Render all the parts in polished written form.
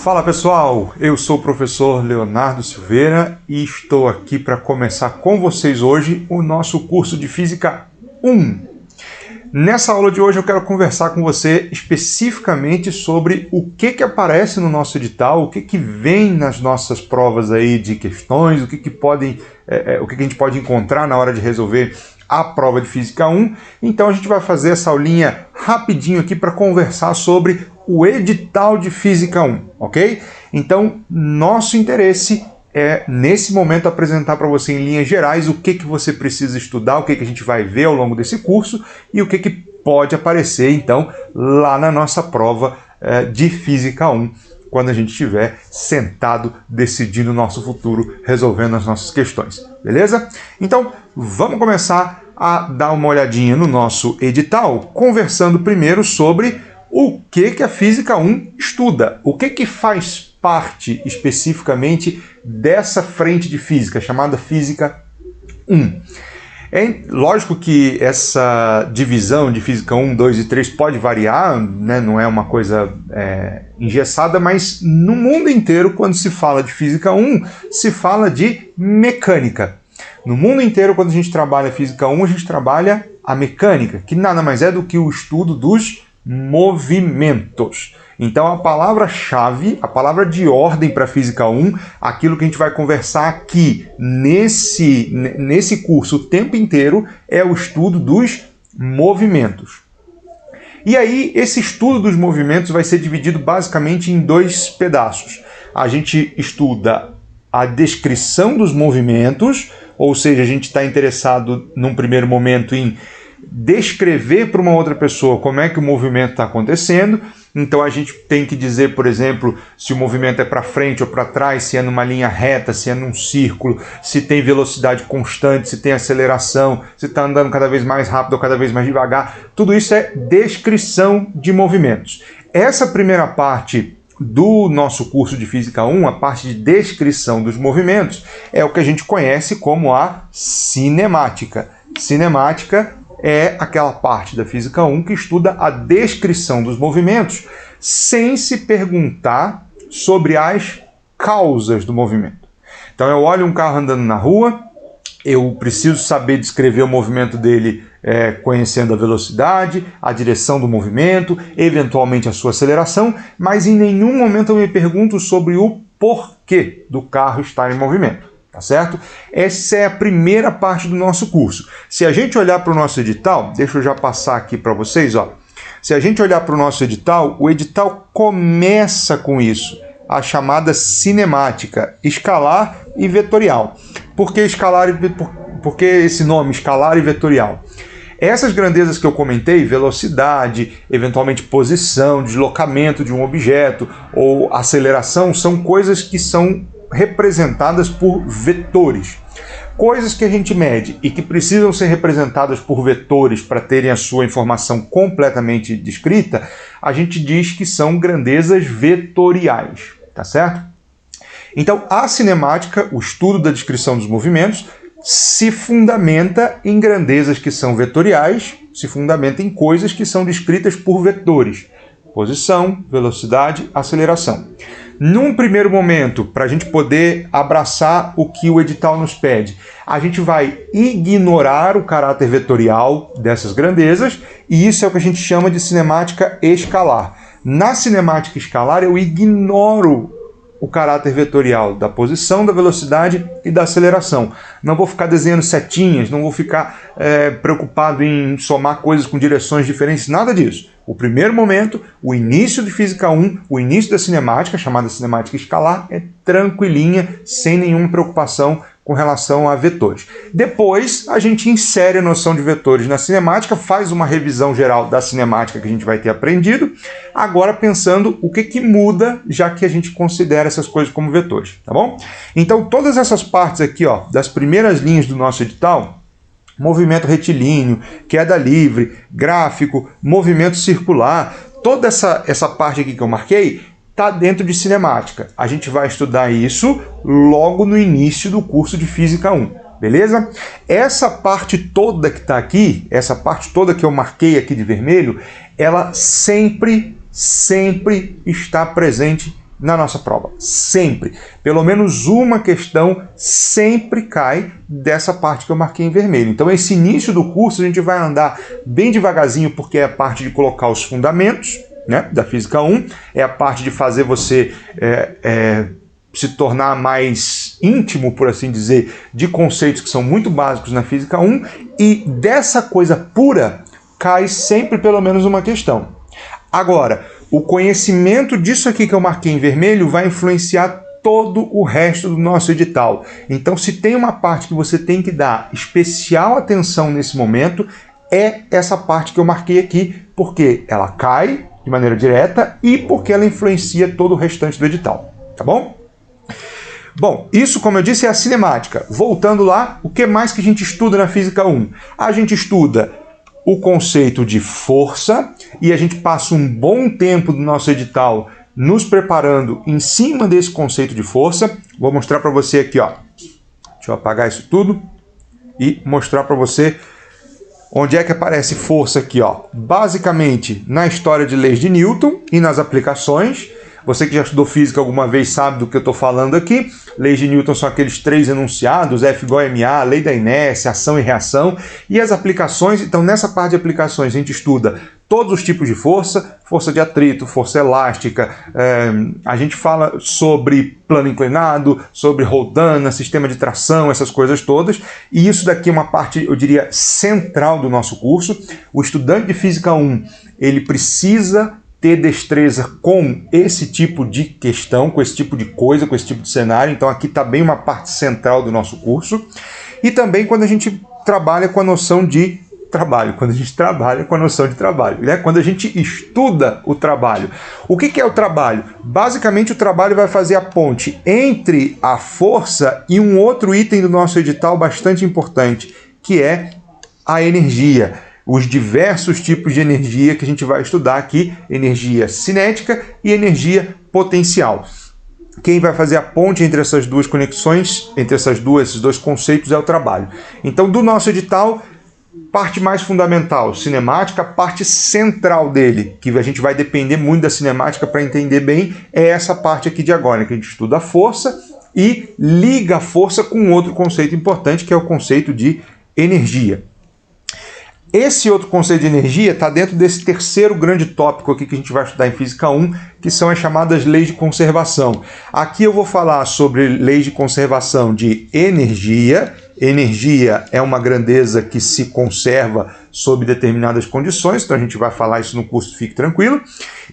Fala pessoal, eu sou o professor Leonardo Silveira e estou aqui para começar com vocês hoje o nosso curso de Física 1. Nessa aula de hoje eu quero conversar com você especificamente sobre o que aparece no nosso edital, o que vem nas nossas provas aí de questões, o que a gente pode encontrar na hora de resolver a prova de Física 1. Então a gente vai fazer essa aulinha rapidinho aqui para conversar sobre o edital de Física 1, ok? Então, nosso interesse é, nesse momento, apresentar para você em linhas gerais o que você precisa estudar, o que a gente vai ver ao longo desse curso e o que pode aparecer, então, lá na nossa prova de Física 1, quando a gente estiver sentado decidindo o nosso futuro, resolvendo as nossas questões, beleza? Então, vamos começar a dar uma olhadinha no nosso edital, conversando primeiro sobre o que a Física 1 estuda, o que faz parte especificamente dessa frente de física, chamada Física 1. É lógico que essa divisão de Física 1, 2 e 3 pode variar, né? Não é uma coisa engessada, mas no mundo inteiro, quando se fala de Física 1, se fala de mecânica. No mundo inteiro, quando a gente trabalha Física 1, a gente trabalha a mecânica, que nada mais é do que o estudo dos movimentos. Então a palavra-chave, a palavra de ordem para Física 1, aquilo que a gente vai conversar aqui nesse curso o tempo inteiro, é o estudo dos movimentos. E aí esse estudo dos movimentos vai ser dividido basicamente em dois pedaços. A gente estuda a descrição dos movimentos, ou seja, a gente está interessado num primeiro momento em descrever para uma outra pessoa como é que o movimento está acontecendo. Então a gente tem que dizer, por exemplo, se o movimento é para frente ou para trás, se é numa linha reta, se é num círculo, se tem velocidade constante, se tem aceleração, se está andando cada vez mais rápido ou cada vez mais devagar. Tudo isso é descrição de movimentos. Essa primeira parte do nosso curso de Física 1, a parte de descrição dos movimentos, é o que a gente conhece como a cinemática. Cinemática é aquela parte da Física 1 que estuda a descrição dos movimentos sem se perguntar sobre as causas do movimento. Então eu olho um carro andando na rua, eu preciso saber descrever o movimento dele conhecendo a velocidade, a direção do movimento, eventualmente a sua aceleração, mas em nenhum momento eu me pergunto sobre o porquê do carro estar em movimento. Tá certo? Essa é a primeira parte do nosso curso. Se a gente olhar para o nosso edital, deixa eu já passar aqui para vocês, ó. Se a gente olhar para o nosso edital, o edital começa com isso, a chamada cinemática, escalar e vetorial. Por que por que esse nome, escalar e vetorial? Essas grandezas que eu comentei, velocidade, eventualmente posição, deslocamento de um objeto ou aceleração, são coisas que são representadas por vetores. Coisas que a gente mede e que precisam ser representadas por vetores para terem a sua informação completamente descrita, a gente diz que são grandezas vetoriais, tá certo? Então, a cinemática, o estudo da descrição dos movimentos, se fundamenta em grandezas que são vetoriais, se fundamenta em coisas que são descritas por vetores. Posição, velocidade, aceleração. Num primeiro momento, para a gente poder abraçar o que o edital nos pede, a gente vai ignorar o caráter vetorial dessas grandezas, e isso é o que a gente chama de cinemática escalar. Na cinemática escalar, eu ignoro o caráter vetorial da posição, da velocidade e da aceleração. Não vou ficar desenhando setinhas, não vou ficar preocupado em somar coisas com direções diferentes, nada disso. O primeiro momento, o início de Física 1, o início da cinemática, chamada cinemática escalar, é tranquilinha, sem nenhuma preocupação com relação a vetores. Depois, a gente insere a noção de vetores na cinemática, faz uma revisão geral da cinemática que a gente vai ter aprendido, agora pensando o que muda, já que a gente considera essas coisas como vetores, tá bom? Então, todas essas partes aqui, ó, das primeiras linhas do nosso edital, movimento retilíneo, queda livre, gráfico, movimento circular, toda essa parte aqui que eu marquei está dentro de cinemática. A gente vai estudar isso logo no início do curso de Física 1, beleza? Essa parte toda que está aqui, essa parte toda que eu marquei aqui de vermelho, ela sempre está presente na nossa prova. Sempre. Pelo menos uma questão sempre cai dessa parte que eu marquei em vermelho. Então esse início do curso a gente vai andar bem devagarzinho, porque é a parte de colocar os fundamentos, né, da Física 1, é a parte de fazer você se tornar mais íntimo, por assim dizer, de conceitos que são muito básicos na Física 1, e dessa coisa pura cai sempre pelo menos uma questão. Agora, o conhecimento disso aqui que eu marquei em vermelho vai influenciar todo o resto do nosso edital. Então, se tem uma parte que você tem que dar especial atenção nesse momento, é essa parte que eu marquei aqui, porque ela cai de maneira direta e porque ela influencia todo o restante do edital, tá bom? Bom, isso, como eu disse, é a cinemática. Voltando lá, o que mais que a gente estuda na Física 1? A gente estuda o conceito de força, e a gente passa um bom tempo do nosso edital nos preparando em cima desse conceito de força. Vou mostrar para você aqui, ó. Deixa eu apagar isso tudo e mostrar para você onde é que aparece força aqui, ó. Basicamente, na história de leis de Newton e nas aplicações. Você que já estudou física alguma vez sabe do que eu estou falando aqui. Leis de Newton são aqueles 3 enunciados, F igual a ma, lei da inércia, ação e reação. E as aplicações, então nessa parte de aplicações a gente estuda todos os tipos de força, força de atrito, força elástica, a gente fala sobre plano inclinado, sobre roldana, sistema de tração, essas coisas todas. E isso daqui é uma parte, eu diria, central do nosso curso. O estudante de Física 1, ele precisa ter destreza com esse tipo de questão, com esse tipo de coisa, com esse tipo de cenário. Então aqui está bem uma parte central do nosso curso. E também quando a gente trabalha com a noção de trabalho, quando a gente trabalha com a noção de trabalho, né? Quando a gente estuda o trabalho. O que é o trabalho? Basicamente o trabalho vai fazer a ponte entre a força e um outro item do nosso edital bastante importante, que é a energia. Os diversos tipos de energia que a gente vai estudar aqui, energia cinética e energia potencial. Quem vai fazer a ponte entre essas duas conexões, entre esses dois conceitos, é o trabalho. Então, do nosso edital, parte mais fundamental, cinemática, parte central dele, que a gente vai depender muito da cinemática para entender bem, é essa parte aqui de agora, que a gente estuda a força e liga a força com outro conceito importante, que é o conceito de energia. Esse outro conceito de energia está dentro desse terceiro grande tópico aqui que a gente vai estudar em Física 1, que são as chamadas leis de conservação. Aqui eu vou falar sobre leis de conservação de energia. Energia é uma grandeza que se conserva sob determinadas condições, então a gente vai falar isso no curso, fique tranquilo.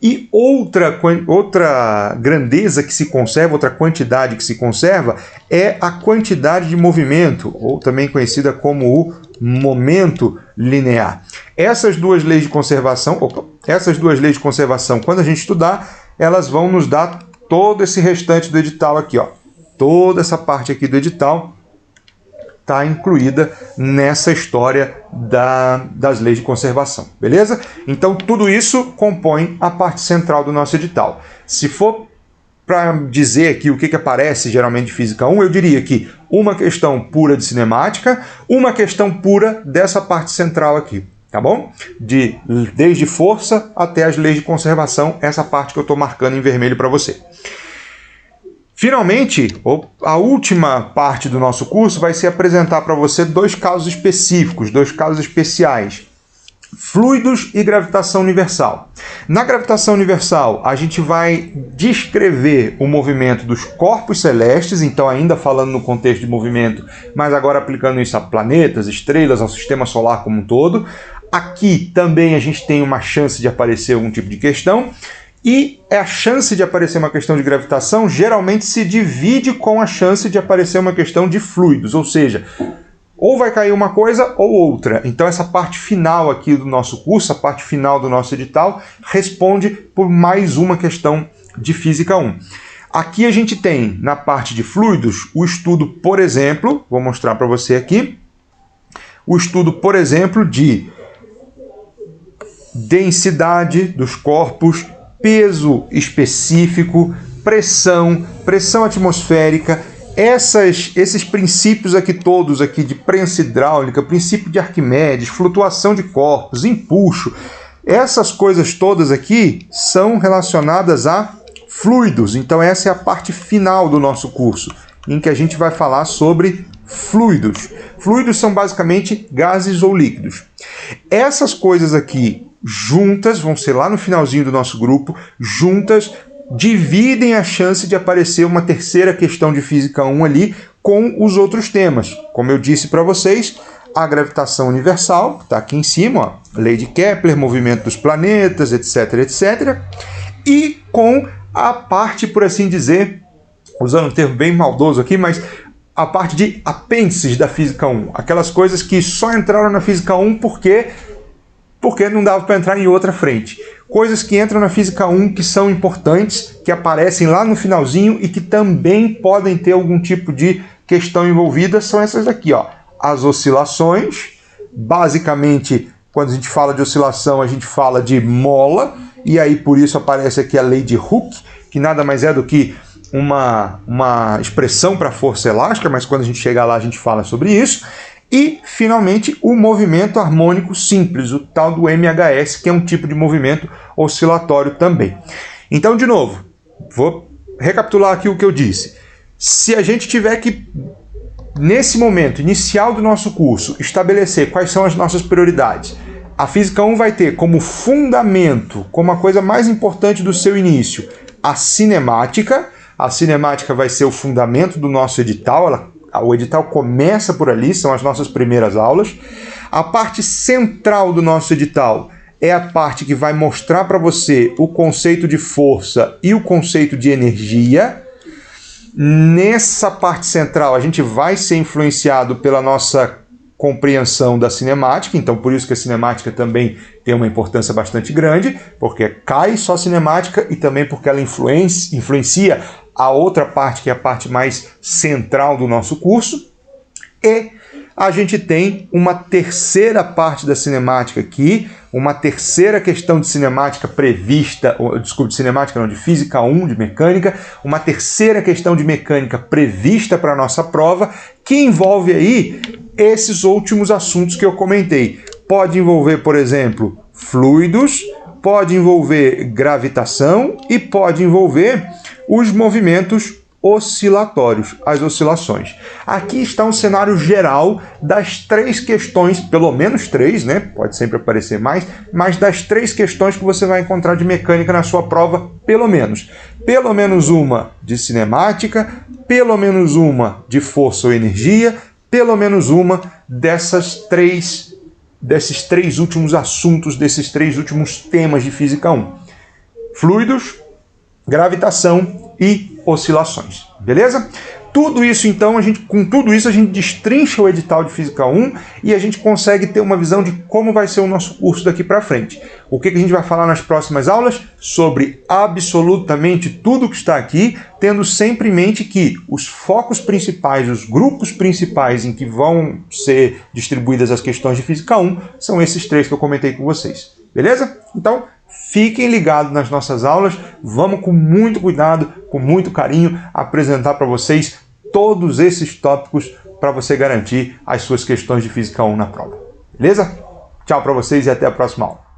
E outra grandeza que se conserva, outra quantidade que se conserva, é a quantidade de movimento, ou também conhecida como o momento linear. Essas duas leis de conservação, quando a gente estudar, elas vão nos dar todo esse restante do edital aqui, ó. Toda essa parte aqui do edital está incluída nessa história das leis de conservação, beleza? Então tudo isso compõe a parte central do nosso edital. Se for para dizer aqui o que aparece geralmente de Física 1, eu diria que uma questão pura de cinemática, uma questão pura dessa parte central aqui, tá bom? Desde força até as leis de conservação, essa parte que eu estou marcando em vermelho para você. Finalmente, a última parte do nosso curso vai ser apresentar para você dois casos específicos, dois casos especiais. Fluidos e gravitação universal. Na gravitação universal, a gente vai descrever o movimento dos corpos celestes, então ainda falando no contexto de movimento, mas agora aplicando isso a planetas, estrelas, ao sistema solar como um todo. Aqui também a gente tem uma chance de aparecer algum tipo de questão. E a chance de aparecer uma questão de gravitação geralmente se divide com a chance de aparecer uma questão de fluidos, ou seja, ou vai cair uma coisa ou outra. Então essa parte final aqui do nosso curso, a parte final do nosso edital, responde por mais uma questão de Física 1. Aqui a gente tem, na parte de fluidos, o estudo, por exemplo, vou mostrar para você aqui, o estudo, por exemplo, de densidade dos corpos, peso específico, pressão atmosférica, esses princípios aqui todos aqui de prensa hidráulica, princípio de Arquimedes, flutuação de corpos, empuxo, essas coisas todas aqui são relacionadas a fluidos. Então essa é a parte final do nosso curso, em que a gente vai falar sobre fluidos. Fluidos são basicamente gases ou líquidos. Essas coisas aqui juntas, vão ser lá no finalzinho do nosso grupo, juntas dividem a chance de aparecer uma terceira questão de Física 1 ali com os outros temas. Como eu disse para vocês, a gravitação universal, está aqui em cima, ó, lei de Kepler, movimento dos planetas, etc, etc. E com a parte, por assim dizer, usando um termo bem maldoso aqui, mas a parte de apêndices da Física 1. Aquelas coisas que só entraram na Física 1 porque não dava para entrar em outra frente. Coisas que entram na Física 1 que são importantes, que aparecem lá no finalzinho e que também podem ter algum tipo de questão envolvida, são essas daqui, ó. As oscilações, basicamente, quando a gente fala de oscilação, a gente fala de mola, e aí por isso aparece aqui a lei de Hooke, que nada mais é do que uma expressão para força elástica, mas quando a gente chegar lá a gente fala sobre isso. E, finalmente, o movimento harmônico simples, o tal do MHS, que é um tipo de movimento oscilatório também. Então, de novo, vou recapitular aqui o que eu disse. Se a gente tiver que, nesse momento inicial do nosso curso, estabelecer quais são as nossas prioridades, a Física 1 vai ter como fundamento, como a coisa mais importante do seu início, a cinemática. A cinemática vai ser o fundamento do nosso edital, o edital começa por ali, são as nossas primeiras aulas. A parte central do nosso edital é a parte que vai mostrar para você o conceito de força e o conceito de energia. Nessa parte central, a gente vai ser influenciado pela nossa compreensão da cinemática, então por isso que a cinemática também tem uma importância bastante grande, porque cai só a cinemática e também porque ela influencia a outra parte, que é a parte mais central do nosso curso. E a gente tem uma terceira parte da cinemática aqui, uma terceira questão de cinemática prevista, desculpe, de cinemática não, de Física 1, de mecânica, uma terceira questão de mecânica prevista para a nossa prova, que envolve aí esses últimos assuntos que eu comentei. Pode envolver, por exemplo, fluidos, pode envolver gravitação e pode envolver os movimentos oscilatórios, as oscilações. Aqui está um cenário geral das três questões, pelo menos três, né? Pode sempre aparecer mais, mas das três questões que você vai encontrar de mecânica na sua prova, pelo menos. Pelo menos uma de cinemática, pelo menos uma de força ou energia, pelo menos uma desses três últimos assuntos, desses três últimos temas de Física 1. Fluidos, gravitação e oscilações, beleza? Tudo isso, então, com tudo isso a gente destrincha o edital de Física 1 e a gente consegue ter uma visão de como vai ser o nosso curso daqui para frente. O que a gente vai falar nas próximas aulas? Sobre absolutamente tudo que está aqui, tendo sempre em mente que os focos principais, os grupos principais em que vão ser distribuídas as questões de Física 1 são esses três que eu comentei com vocês, beleza? Então, fiquem ligados nas nossas aulas, vamos com muito cuidado, com muito carinho, apresentar para vocês todos esses tópicos para você garantir as suas questões de Física 1 na prova. Beleza? Tchau para vocês e até a próxima aula.